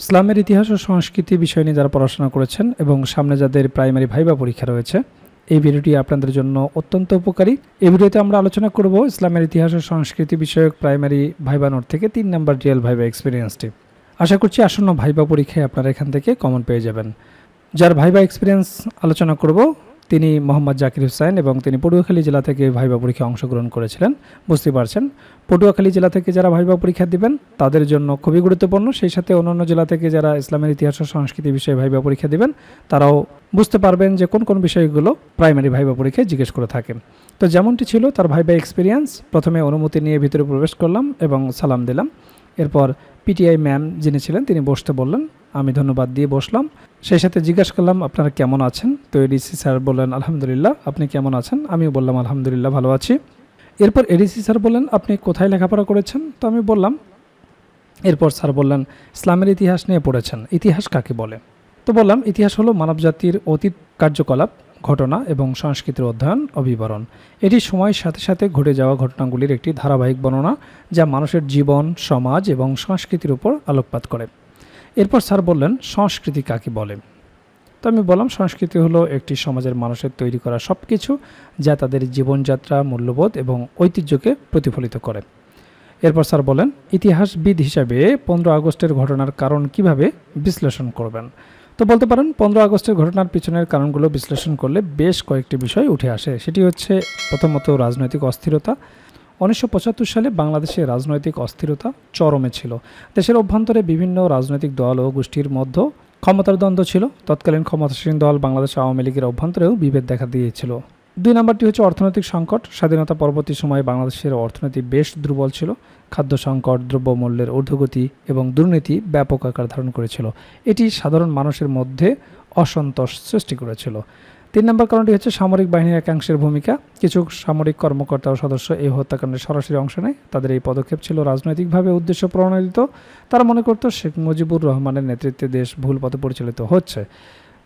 ইসলামের ইতিহাস ও সংস্কৃতি বিষয় নিয়ে যারা পড়াশোনা করেছেন এবং সামনে যাদের প্রাইমারি ভাইবা পরীক্ষা রয়েছে, এই ভিডিওটি আপনাদের জন্য অত্যন্ত উপকারী। এই ভিডিওতে আমরা আলোচনা করব ইসলামের ইতিহাস ও সংস্কৃতি বিষয়ক প্রাইমারি ভাইবা নোট থেকে 3 নম্বর রিয়েল ভাইবা এক্সপিরিয়েন্সটি। আশা করছি আসন্ন ভাইবা পরীক্ষায় আপনারা এখান থেকে কমন পেয়ে যাবেন। যার ভাইবা এক্সপিরিয়েন্স আলোচনা করব তিনি মোহাম্মদ জাকির হুসাইন এবং তিনি পটুয়াখালী জেলা থেকে ভাইবা পরীক্ষায় অংশগ্রহণ করেছিলেন। বুঝতে পারছেন, পটুয়াখালী জেলা থেকে যারা ভাইবা পরীক্ষা দিবেন তাদের জন্য খুবই গুরুত্বপূর্ণ। সেই সাথে অন্যান্য জেলা থেকে যারা ইসলামের ইতিহাস ও সংস্কৃতি বিষয়ে ভাইবা পরীক্ষা দিবেন তারাও বুঝতে পারবেন যে কোন কোন বিষয়গুলো প্রাইমারি ভাইবা পরীক্ষায় জিজ্ঞেস করে থাকেন। তো যেমনটি ছিল তার ভাইবা এক্সপিরিয়েন্স, প্রথমে অনুমতি নিয়ে ভিতরে প্রবেশ করলাম এবং সালাম দিলাম। এরপর পিটিআই ম্যাম যিনি ছিলেন তিনি বসতে বললেন, আমি ধন্যবাদ দিয়ে বসলাম। সেই সাথে জিজ্ঞাসা করলাম আপনারা কেমন আছেন। তো এডিসি স্যার বললেন আলহামদুলিল্লাহ, আপনি কেমন আছেন? আমিও বললাম আলহামদুলিল্লাহ ভালো আছি। এরপর এডিসি স্যার বললেন আপনি কোথায় লেখাপড়া করেছেন? তো আমি বললাম। এরপর স্যার বললেন ইসলামের ইতিহাস নিয়ে পড়েছেন, ইতিহাস কাকে বলে? তো বললাম ইতিহাস হলো মানবজাতির অতীত কার্যকলাপ, ঘটনা এবং সংস্কৃতির অধ্যয়ন ও বিবরণ। এটি সময়ের সাথে সাথে ঘটে যাওয়া ঘটনাগুলির একটি ধারাবাহিক বর্ণনা যা মানুষের জীবন, সমাজ এবং সংস্কৃতির উপর আলোকপাত করে। এরপর স্যার বললেন সংস্কৃতি কাকে বলে? তো আমি বললাম সংস্কৃতি হলো একটি সমাজের মানুষের তৈরি করা সব কিছু যা তাদের জীবনযাত্রা, মূল্যবোধ এবং ঐতিহ্যকে প্রতিফলিত করে। এরপর স্যার বলেন ইতিহাসবিদ হিসাবে 15 আগস্টের ঘটনার কারণ কিভাবে বিশ্লেষণ করবেন? তো বলতে পারেন 15 আগস্টের ঘটনার পিছনের কারণগুলো বিশ্লেষণ করলে বেশ কয়েকটি বিষয় উঠে আসে। সেটি হচ্ছে প্রথমত রাজনৈতিক অস্থিরতা। 1975 সালে বাংলাদেশে রাজনৈতিক অস্থিরতা চরমে ছিল। দেশের অভ্যন্তরে বিভিন্ন রাজনৈতিক দল ও গোষ্ঠীর মধ্যে ক্ষমতার দ্বন্দ্ব ছিল। তৎকালীন ক্ষমতাসীন দল বাংলাদেশ আওয়ামী লীগের অভ্যন্তরেও বিভেদ দেখা দিয়েছিল। 2 নম্বরটি হচ্ছে অর্থনৈতিক সংকট। স্বাধীনতা পরবর্তী সময়ে বাংলাদেশের অর্থনীতি বেশ দুর্বল ছিল। খাদ্য সংকট, দ্রব্যমূল্যের ঊর্ধ্বগতি এবং দুর্নীতি ব্যাপক আকার ধারণ করেছিল। এটি সাধারণ মানুষের মধ্যে অসন্তোষ সৃষ্টি করেছিল। 3 নম্বর কারণটি হচ্ছে সামরিক বাহিনীর একাংশের ভূমিকা। কিছু সামরিক কর্মকর্তা ও সদস্য এই হত্যাকাণ্ডে সরাসরি অংশ নেয়। তাদের এই পদক্ষেপ ছিল রাজনৈতিকভাবে উদ্দেশ্য প্রণোদিত। তারা মনে করত শেখ মুজিবুর রহমানের নেতৃত্বে দেশ ভুল পথে পরিচালিত হচ্ছে।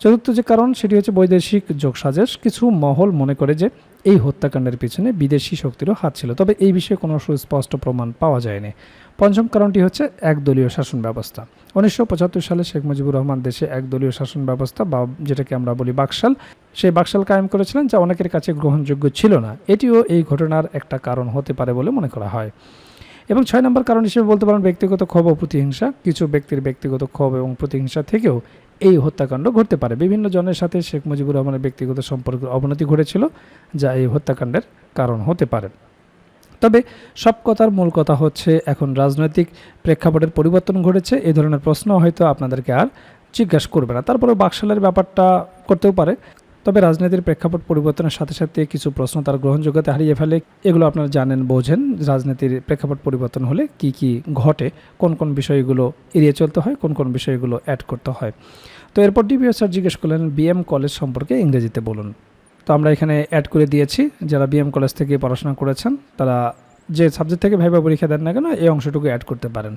চতুর্থ যে কারণ সেটি হচ্ছে বৈদেশিক যোগসাজশ। কিছু মহল মনে করে যে এই হত্যাকাণ্ডের পিছনে বিদেশি শক্তিরও হাত ছিল, তবে এই বিষয়ে কোনো সুস্পষ্ট প্রমাণ পাওয়া যায়নি। পঞ্চম কারণটি হচ্ছে একদলীয় শাসন ব্যবস্থা। 1975 সালে শেখ মুজিবুর রহমান দেশে একদলীয় শাসন ব্যবস্থা বা যেটাকে আমরা বলি বাকশাল, সেই বাকশাল কায়েম করেছিলেন যা অনেকের কাছে গ্রহণযোগ্য ছিল না। এটিও এই ঘটনার একটা কারণ হতে পারে বলে মনে করা হয়। এবং 6 নম্বর কারণ হিসেবে বলতে পারেন ব্যক্তিগত ক্ষোভ ও প্রতিহিংসা। কিছু ব্যক্তির ব্যক্তিগত ক্ষোভ এবং প্রতিহিংসা থেকেও এই হত্যাকাণ্ড ঘটতে পারে। বিভিন্ন জনের সাথে শেখ মুজিবুর রহমানের ব্যক্তিগত সম্পর্কের অবনতি ঘটেছিল যা এই হত্যাকাণ্ডের কারণ হতে পারে। তবে সব কথার মূল কথা হচ্ছে এখন রাজনৈতিক প্রেক্ষাপটের পরিবর্তন ঘটেছে। এই ধরনের প্রশ্ন হয়তো আপনাদেরকে আর জিজ্ঞাসা করবে না। তারপরে বাকশালের ব্যাপারটা করতেও পারে। তবে রাজনীতির প্রেক্ষাপট পরিবর্তনের সাথে সাথে কিছু প্রশ্ন তার গ্রহণযোগ্যতা হারিয়ে ফেলে। এগুলো আপনারা জানেন, বোঝেন। রাজনীতির প্রেক্ষাপট পরিবর্তন হলে কি কি ঘটে, কোন কোন বিষয়গুলো এড়িয়ে চলতে হয়, কোন কোন বিষয়গুলো অ্যাড করতে হয়। তো এরপর ডিবিও স্যার জিজ্ঞেস করলেন বিএম কলেজ সম্পর্কে ইংরেজিতে বলুন। তো আমরা এখানে অ্যাড করে দিয়েছি যারা বিএম কলেজ থেকে পড়াশোনা করেছেন তারা যে সাবজেক্ট থেকে ভাইবা পরীক্ষা দেন না কেন এই অংশটুকু অ্যাড করতে পারেন।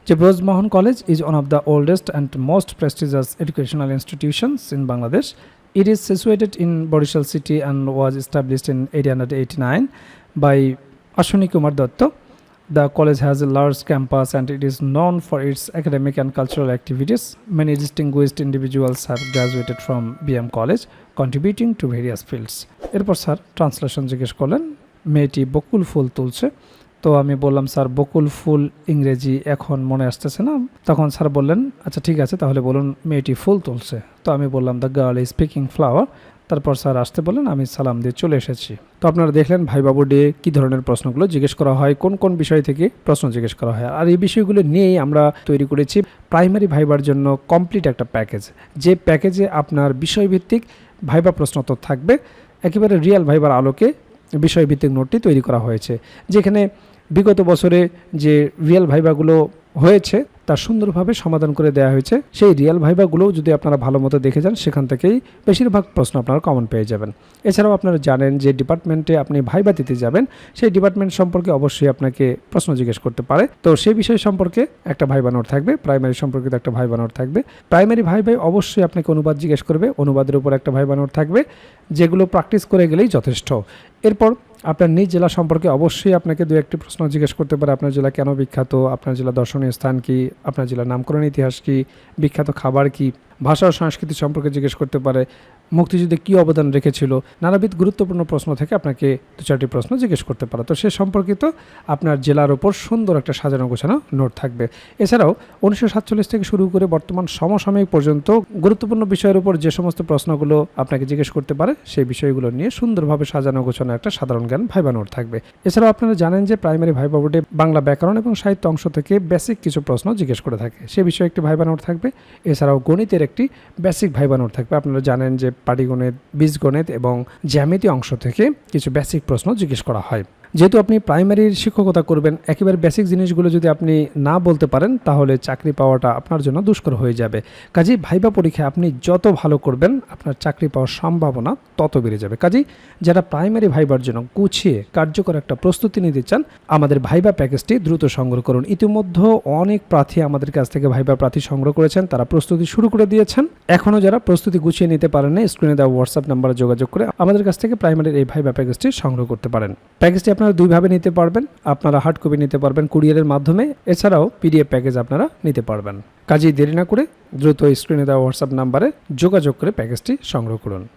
যে Brajamohan college is one of the oldest and most prestigious educational institutions in Bangladesh. It is situated in Borishal city and was established in 1889 by Ashwini Kumar Datta. The college has a large campus and it is known for its academic and cultural activities. Many distinguished individuals have graduated from BM College, contributing to various fields. এরপর sir translation জিজ্ঞেস করলেন মেয়েটি বকুল ফুল তুলছে। তো আমি বললাম sir বকুল ফুল ইংরেজি এখন মনে আসতেছে না। তখন স্যার বললেন আচ্ছা ঠিক আছে, তাহলে বলুন মেয়েটি ফুল তুলছে। তো আমি বললাম the girl is picking flower. তারপর স্যার আসতে বললেন, আমি সালাম দিয়ে চলে এসেছি। তো আপনারা দেখলেন ভাইবা বোর্ডে কী ধরনের প্রশ্নগুলো জিজ্ঞেস করা হয়, কোন কোন বিষয় থেকে প্রশ্ন জিজ্ঞেস করা হয়। আর এই বিষয়গুলো নিয়েই আমরা তৈরি করেছি প্রাইমারি ভাইবার জন্য কমপ্লিট একটা প্যাকেজ, যে প্যাকেজে আপনার বিষয়ভিত্তিক ভাইবা প্রশ্ন তো থাকবে, একেবারে রিয়েল ভাইবার আলোকে বিষয়ভিত্তিক নোটটি তৈরি করা হয়েছে, যেখানে বিগত বছরে যে রিয়েল ভাইভাগুলো হয়েছে তা সুন্দরভাবে সমাধান করে দেওয়া হয়েছে। সেই রিয়েল ভাইভাগুলোও যদি আপনারা ভালো মতো দেখে যান সেখান থেকেই বেশিরভাগ প্রশ্ন আপনারা কমন পেয়ে যাবেন। এছাড়াও আপনারা জানেন যে ডিপার্টমেন্টে আপনি ভাইভা দিতে যাবেন সেই ডিপার্টমেন্ট সম্পর্কে অবশ্যই আপনাকে প্রশ্ন জিজ্ঞেস করতে পারে। তো সেই বিষয় সম্পর্কে একটা ভাইভা নোট থাকবে, প্রাইমারি সম্পর্কিত একটা ভাইভা নোট থাকবে। প্রাইমারি ভাইভায় অবশ্যই আপনাকে অনুবাদ জিজ্ঞেস করবে, অনুবাদের উপর একটা ভাইভা নোট থাকবে, যেগুলো প্র্যাকটিস করে গেলেই যথেষ্ট। এরপর আপনার নিজ জেলা সম্পর্কে অবশ্যই আপনাকে দু একটি প্রশ্ন জিজ্ঞেস করতে পারে। আপনার জেলা কেন বিখ্যাত, আপনার জেলা দর্শনীয় স্থান কি, আপনার জেলার নামকরণ ইতিহাস কি, বিখ্যাত খাবার কি, ভাষা ও সংস্কৃতি সম্পর্কে জিজ্ঞেস করতে পারে, মুক্তিযুদ্ধে কী অবদান রেখেছিল, নানাবিধ গুরুত্বপূর্ণ প্রশ্ন থেকে আপনাকে দু চারটি প্রশ্ন জিজ্ঞেস করতে পারে। তো সে সম্পর্কিত আপনার জেলার ওপর সুন্দর একটা সাজানো গোছানো নোট থাকবে। এছাড়াও 1947 থেকে শুরু করে বর্তমান সমসাময়িক পর্যন্ত গুরুত্বপূর্ণ বিষয়ের উপর যে সমস্ত প্রশ্নগুলো আপনাকে জিজ্ঞেস করতে পারে সেই বিষয়গুলো নিয়ে সুন্দরভাবে সাজানো গোছানো একটা সাধারণ জ্ঞান ভাইবা নোট থাকবে। এছাড়াও আপনারা জানেন যে প্রাইমারি ভাইবা বোর্ডে বাংলা ব্যাকরণ এবং সাহিত্য অংশ থেকে বেসিক কিছু প্রশ্ন জিজ্ঞেস করে থাকে, সে বিষয়ে একটি ভাইবা নোট থাকবে। এছাড়াও গণিতের একটি বেসিক ভাইবা নোট থাকবে। আপনারা জানেন যে পাটিগণিত, বীজগণিত এবং জ্যামিতি অংশ থেকে কিছু বেসিক প্রশ্ন জিজ্ঞেস করা হয়। যেহেতু আপনি প্রাইমারির শিক্ষকতা করবেন, একেবারে বেসিক জিনিসগুলো যদি আপনি না বলতে পারেন তাহলে চাকরি পাওয়াটা আপনার জন্য দুষ্কর হয়ে যাবে। কাজেই ভাইবা পরীক্ষায় আপনি যত ভালো করবেন আপনার চাকরি পাওয়ার সম্ভাবনা তত বেড়ে যাবে। কাজেই যারা প্রাইমারি ভাইবার জন্য গুছিয়ে কার্যকর একটা প্রস্তুতি নিতে চান, আমাদের ভাইবা প্যাকেজটি দ্রুত সংগ্রহ করুন। ইতিমধ্যে অনেক প্রার্থী আমাদের কাছ থেকে ভাইবা প্রার্থী সংগ্রহ করেছেন, তারা প্রস্তুতি শুরু করে দিয়েছেন। এখনও যারা প্রস্তুতি গুছিয়ে নিতে পারেন না, স্ক্রিনে দেওয়া হোয়াটসঅ্যাপ নাম্বারে যোগাযোগ করে আমাদের কাছ থেকে প্রাইমারির এই ভাইবা প্যাকেজটি সংগ্রহ করতে পারেন। প্যাকেজটি আপনারা দুইভাবে নিতে পারবেন, আপনারা হার্ড কপি নিতে পারবেন কুরিয়ারের মাধ্যমে, এছাড়াও পিডিএফ প্যাকেজ আপনারা নিতে পারবেন। কাজেই দেরি না করে দ্রুত স্ক্রিনে দেওয়া হোয়াটসঅ্যাপ নাম্বারে যোগাযোগ করে প্যাকেজটি সংগ্রহ করুন।